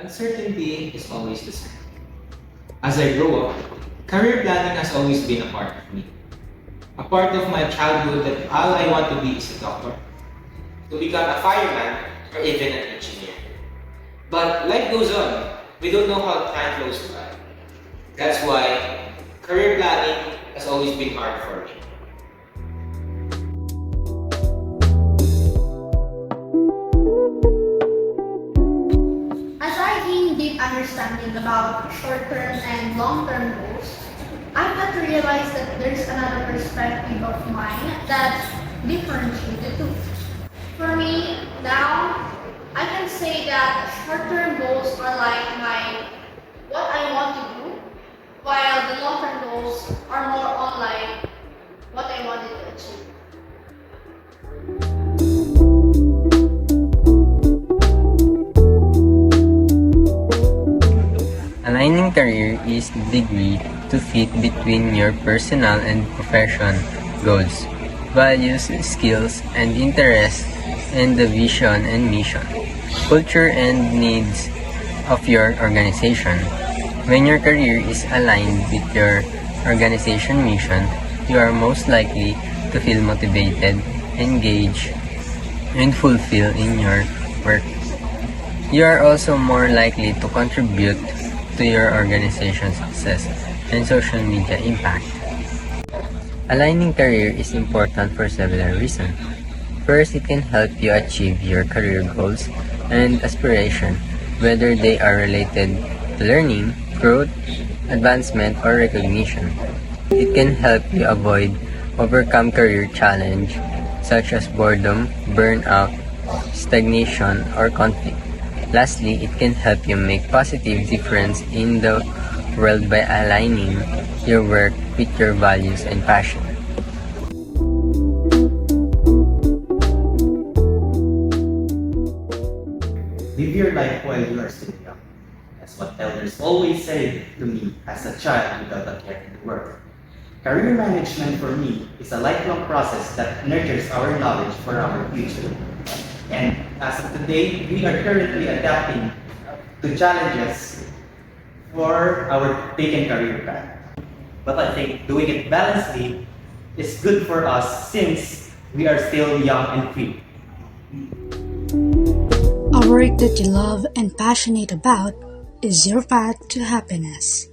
uncertainty is always the same. As I grow up, career planning has always been a part of me. A part of my childhood that all I want to be is a doctor, to become a fireman, or even an engineer. But life goes on. We don't know how time flows by. That's why career planning has always been hard for me. As I gain deep understanding about short-term and long-term goals, I've got to realize that there's another perspective of mine that differentiates the two. For me, now, I can say that short-term goals are like what I want to do, while the long-term goals are more on like what I wanted to achieve. Aligning career is the degree to fit between your personal and profession goals, values, skills, and interests, and the vision and mission, culture and needs of your organization. When your career is aligned with your organization mission, you are most likely to feel motivated, engaged, and fulfilled in your work. You are also more likely to contribute to your organization's success and social media impact. Aligning career is important for several reasons. First, it can help you achieve your career goals and aspirations, whether they are related to learning, growth, advancement, or recognition. It can help you overcome career challenge such as boredom, burnout, stagnation, or conflict. Lastly, it can help you make positive difference in the world by aligning your work with your values and passion. Live your life while you are still young. That's what elders always say to me as a child without a care in the world. Career management for me is a lifelong process that nurtures our knowledge for our future. And as of today, we are currently adapting to challenges for our taken career path. But I think doing it balancedly is good for us since we are still young and free. A work that you love and passionate about is your path to happiness.